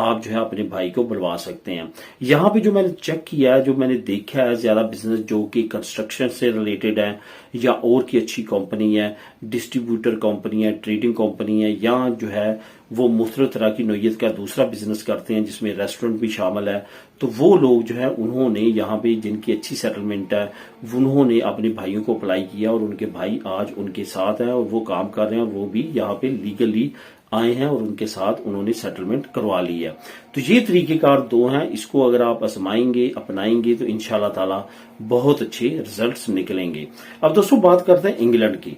آپ جو ہے اپنے بھائی کو بلوا سکتے ہیں۔ یہاں پہ جو میں نے چیک کیا ہے، جو میں نے دیکھا ہے، زیادہ بزنس جو کہ کنسٹرکشن سے ریلیٹڈ ہے یا اور کی اچھی کمپنی ہے، ڈسٹریبیوٹر کمپنی ہے، ٹریڈنگ کمپنی ہے، یا جو ہے وہ مختلف طرح کی نوعیت کا دوسرا بزنس کرتے ہیں جس میں ریسٹورنٹ بھی شامل ہے، تو وہ لوگ جو ہے انہوں نے یہاں پہ جن کی اچھی سیٹلمنٹ ہے انہوں نے اپنے بھائیوں کو اپلائی کیا اور ان کے بھائی آج ان کے ساتھ ہیں اور وہ کام کر رہے ہیں اور وہ بھی یہاں پہ لیگلی آئے ہیں اور ان کے ساتھ انہوں نے سیٹلمنٹ کروا لی ہے۔ تو یہ طریقہ کار دو ہیں، اس کو اگر آپ آزمائیں گے، اپنائیں گے تو انشاءاللہ تعالی بہت اچھے ریزلٹس نکلیں گے۔ اب دوستوں بات کرتے ہیں انگلینڈ کی۔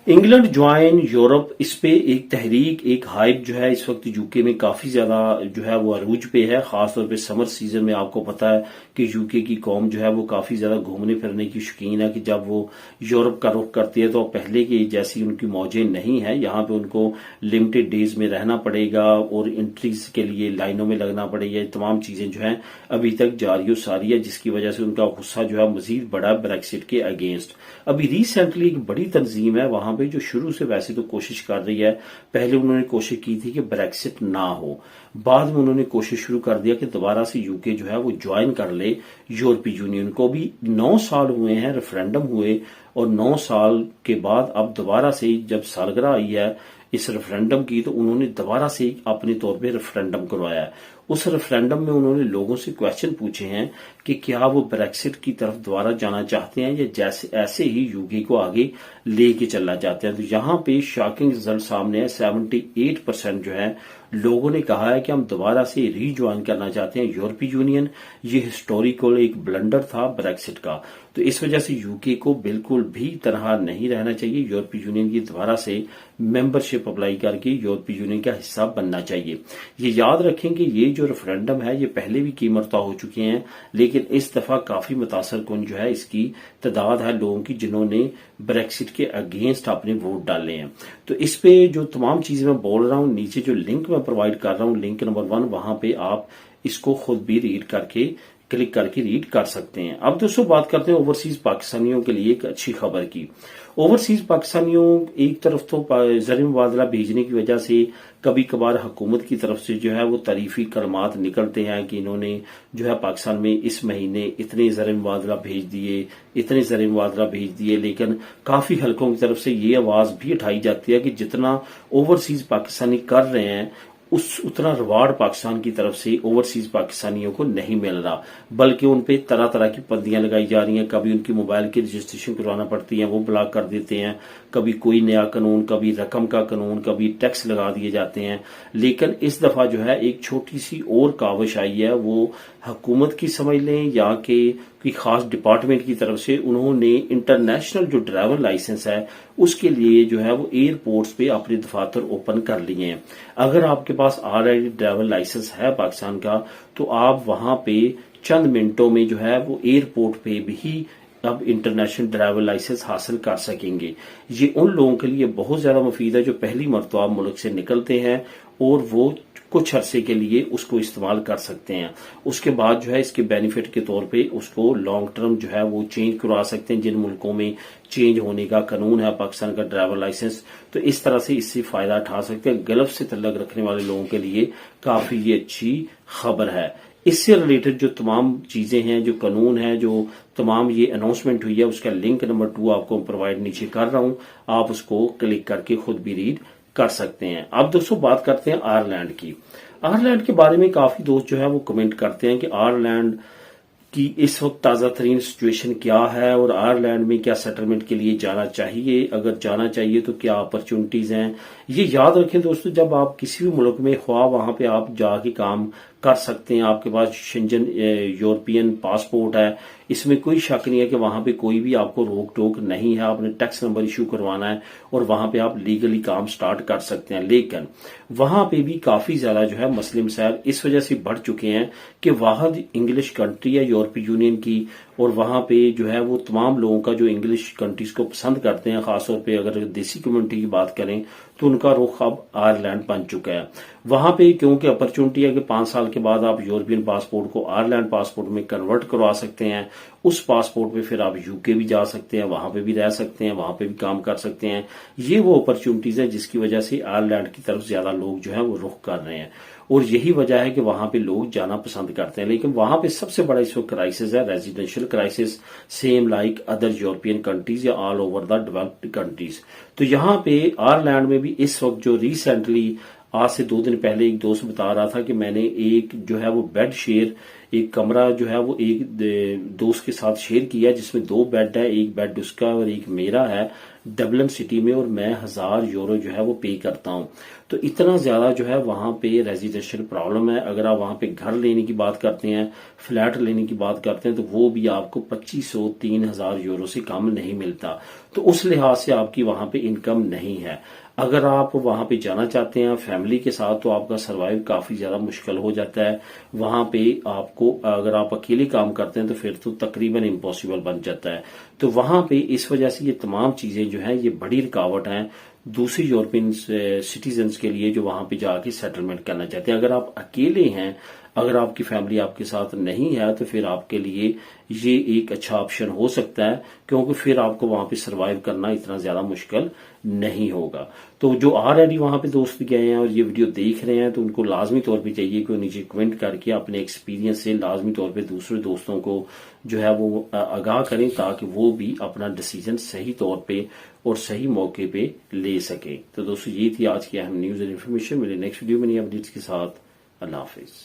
انگلینڈ جوائن یورپ، اس پہ ایک تحریک، ایک ہائپ جو ہے اس وقت یو کے میں کافی زیادہ جو ہے وہ عروج پہ ہے، خاص طور پہ سمر سیزن میں۔ آپ کو پتا ہے کہ یو کے کی قوم جو ہے وہ کافی زیادہ گھومنے پھرنے کی شوقین ہے، کہ جب وہ یورپ کا رخ کرتی ہے تو پہلے کی جیسی ان کی موجیں نہیں ہیں، یہاں پہ ان کو لمیٹڈ ڈیز میں رہنا پڑے گا اور انٹریز کے لیے لائنوں میں لگنا پڑے گا، تمام چیزیں جو ہیں ابھی تک جاری و ساری ہے، جس کی وجہ سے ان کا غصہ جو ہے مزید بڑا بریکسٹ کے اگینسٹ۔ ابھی ریسنٹلی ایک بڑی تنظیم ہے وہاں پہ جو شروع سے ویسے تو کوشش کر رہی ہے، پہلے انہوں نے کوشش کی تھی کہ بریکسٹ نہ ہو، بعد میں انہوں نے کوشش شروع کر دیا کہ دوبارہ سے یو کے جو ہے وہ جوائن کر لے یورپی یونین کو۔ بھی 9 سال ہوئے ہیں ریفرینڈم ہوئے، اور 9 سال کے بعد اب دوبارہ سے جب سالگرہ آئی ہے اس ریفرینڈم کی، تو انہوں نے دوبارہ سے اپنے طور پہ ریفرینڈم کروایا ہے۔ اس ریفرینڈم میں انہوں نے لوگوں سے کویشچن پوچھے ہیں کہ کیا وہ بریکسٹ کی طرف دوبارہ جانا چاہتے ہیں یا جیسے ایسے ہی یو کے کو آگے لے کے چلنا چاہتے ہیں۔ تو یہاں پہ شاکنگ رزلٹ سامنے ہے، 78% جو ہے لوگوں نے کہا ہے کہ ہم دوبارہ سے ری جوائن کرنا چاہتے ہیں یورپی یونین۔ یہ ہسٹوریکل ایک بلنڈر تھا بریکسٹ کا، تو اس وجہ سے یو کے کو بالکل بھی تنہا نہیں رہنا چاہیے، یورپی یونین کی دوبارہ سے ممبرشپ اپلائی کر کے یورپی یونین کا حصہ بننا چاہیے۔ یہ یاد رکھیں کہ یہ جو ریفرینڈم ہے یہ پہلے بھی کئی مرتبہ ہو چکے ہیں، لیکن اس دفعہ کافی متاثر کن جو ہے اس کی تعداد ہے لوگوں کی جنہوں نے بریکسٹ کے اگینسٹ اپنے ووٹ ڈالے ہیں۔ تو اس پہ جو تمام چیزیں میں بول رہا ہوں، نیچے جو لنک میں پرووائڈ کر رہا ہوں، لنک نمبر 1، وہاں پہ آپ اس کو خود بھی ریڈ کر کے کلک کر کے ریڈ کر سکتے ہیں۔ اب دوستوں بات کرتے ہیں اوورسیز پاکستانیوں کے لیے ایک اچھی خبر کی۔ اوورسیز پاکستانیوں ایک طرف تو زر مبادلہ بھیجنے کی وجہ سے کبھی کبھار حکومت کی طرف سے جو ہے وہ تعریفی کلمات نکلتے ہیں کہ انہوں نے جو ہے پاکستان میں اس مہینے اتنے زر مبادلہ بھیج دیے، اتنے زر مبادلہ بھیج دیے، لیکن کافی حلقوں کی طرف سے یہ آواز بھی اٹھائی جاتی ہے کہ جتنا اوورسیز پاکستانی کر رہے ہیں اتنا ریوارڈ پاکستان کی طرف سے اوورسیز پاکستانیوں کو نہیں مل رہا، بلکہ ان پہ طرح طرح کی پابندیاں لگائی جا رہی ہیں۔ کبھی ان کی موبائل کی رجسٹریشن کروانا پڑتی ہے، وہ بلاک کر دیتے ہیں، کبھی کوئی نیا قانون، کبھی رقم کا قانون، کبھی ٹیکس لگا دیے جاتے ہیں۔ لیکن اس دفعہ جو ہے ایک چھوٹی سی اور کاوش آئی ہے، وہ حکومت کی سمجھ لیں یا کہ کوئی خاص ڈپارٹمنٹ کی طرف سے، انہوں نے انٹرنیشنل جو ڈرائیور لائسنس ہے اس کے لیے جو ہے وہ ایئرپورٹس پہ اپنے دفاتر اوپن کر لیے ہیں۔ اگر آپ کے پاس آلریڈی ڈرائیور لائسنس ہے پاکستان کا، تو آپ وہاں پہ چند منٹوں میں جو ہے وہ ایئرپورٹ پہ بھی اب انٹرنیشنل ڈرائیور لائسنس حاصل کر سکیں گے۔ یہ ان لوگوں کے لیے بہت زیادہ مفید ہے جو پہلی مرتبہ ملک سے نکلتے ہیں اور وہ کچھ عرصے کے لیے اس کو استعمال کر سکتے ہیں۔ اس کے بعد جو ہے اس کے بینیفٹ کے طور پہ اس کو لانگ ٹرم جو ہے وہ چینج کروا سکتے ہیں، جن ملکوں میں چینج ہونے کا قانون ہے پاکستان کا ڈرائیور لائسنس، تو اس طرح سے اس سے فائدہ اٹھا سکتے ہیں۔ گلف سے تعلق رکھنے والے لوگوں کے لیے کافی یہ اچھی خبر ہے۔ اس سے ریلیٹڈ جو تمام چیزیں ہیں، جو قانون ہے، جو تمام یہ اناؤنسمنٹ ہوئی ہے، اس کا لنک نمبر 2 آپ کو پرووائڈ نیچے کر رہا ہوں، آپ اس کو کلک کر کے خود بھی ریڈ کر سکتے ہیں۔ اب دوستوں بات کرتے ہیں آئرلینڈ کی۔ آئرلینڈ کے بارے میں کافی دوست جو ہے وہ کمنٹ کرتے ہیں کہ آئرلینڈ کی اس وقت تازہ ترین سچویشن کیا ہے اور آئرلینڈ میں کیا سیٹلمنٹ کے لیے جانا چاہیے، اگر جانا چاہیے تو کیا اپرچونٹیز ہیں۔ یہ یاد رکھیں دوستو، جب آپ کسی بھی ملک میں خواہ وہاں پہ آپ جا کے کام کر سکتے ہیں، آپ کے پاس شنجن یورپین پاسپورٹ ہے، اس میں کوئی شک نہیں ہے کہ وہاں پہ کوئی بھی آپ کو روک ٹوک نہیں ہے، آپ نے ٹیکس نمبر ایشو کروانا ہے اور وہاں پہ آپ لیگلی کام سٹارٹ کر سکتے ہیں۔ لیکن وہاں پہ بھی کافی زیادہ جو ہے مسئلے مسائل اس وجہ سے بڑھ چکے ہیں کہ واحد انگلش کنٹری ہے یورپی یونین کی، اور وہاں پہ جو ہے وہ تمام لوگوں کا جو انگلش کنٹریز کو پسند کرتے ہیں، خاص طور پہ اگر دیسی کمیونٹی کی بات کریں تو ان کا رخ اب آئرلینڈ بن چکا ہے۔ وہاں پہ کیونکہ اپرچونٹی ہے کہ 5 سال کے بعد آپ یورپین پاسپورٹ کو آئرلینڈ پاسپورٹ میں کنورٹ کروا سکتے ہیں، اس پاسپورٹ پہ پھر آپ یو کے بھی جا سکتے ہیں، وہاں پہ بھی رہ سکتے ہیں، وہاں پہ بھی کام کر سکتے ہیں۔ یہ وہ اپرچونٹیز ہیں جس کی وجہ سے آئرلینڈ کی طرف زیادہ لوگ جو ہیں وہ رخ کر رہے ہیں۔ اور یہی وجہ ہے کہ وہاں پہ لوگ جانا پسند کرتے ہیں. لیکن وہاں پہ سب سے بڑا اس وقت کرائسس ہے residential crisis, same like other European countries یا all over the developed countries. تو یہاں پہ آئرلینڈ میں بھی اس وقت جو ریسنٹلی آج سے 2 دن پہلے ایک دوست بتا رہا تھا کہ میں نے ایک جو ہے وہ بیڈ شیئر, ایک کمرہ جو ہے وہ ایک دوست کے ساتھ شیئر کیا جس میں 2 بیڈ ہے, ایک بیڈ اس کا اور ایک میرا ہے ڈبلن سٹی میں, اور میں 1000 یورو جو ہے وہ پے کرتا ہوں. تو اتنا زیادہ جو ہے وہاں پہ ریزیڈینشیل پرابلم ہے. اگر آپ وہاں پہ گھر لینے کی بات کرتے ہیں, فلیٹ لینے کی بات کرتے ہیں, تو وہ بھی آپ کو 2500-3000 یورو سے کم نہیں ملتا. تو اس لحاظ سے آپ کی وہاں پہ انکم نہیں ہے. اگر آپ وہاں پہ جانا چاہتے ہیں فیملی کے ساتھ تو آپ کا سروائیو کافی زیادہ مشکل ہو جاتا ہے. وہاں پہ آپ کو اگر آپ اکیلے کام کرتے ہیں تو پھر تو تقریباً امپاسبل بن جاتا ہے. تو وہاں پہ اس وجہ سے یہ تمام چیزیں جو ہیں یہ بڑی رکاوٹ ہیں دوسری یورپین سٹیزنز کے لیے جو وہاں پہ جا کے سیٹلمنٹ کرنا چاہتے ہیں. اگر آپ اکیلے ہیں, اگر آپ کی فیملی آپ کے ساتھ نہیں ہے, تو پھر آپ کے لیے یہ ایک اچھا آپشن ہو سکتا ہے, کیونکہ پھر آپ کو وہاں پہ سروائیو کرنا اتنا زیادہ مشکل نہیں ہوگا. تو جو آلریڈی وہاں پہ دوست گئے ہیں اور یہ ویڈیو دیکھ رہے ہیں تو ان کو لازمی طور پہ چاہیے کہ وہ نیچے کمنٹ کر کے اپنے ایکسپیرینس سے لازمی طور پہ دوسرے دوستوں کو جو ہے وہ آگاہ کریں, تاکہ وہ بھی اپنا ڈیسیجن صحیح طور پہ اور صحیح موقع پہ لے سکیں. تو دوستو یہ تھی آج کی اہم نیوز اور انفارمیشن. میرے نیکسٹ ویڈیو میں نئی اپڈیٹس کے ساتھ. اللہ حافظ.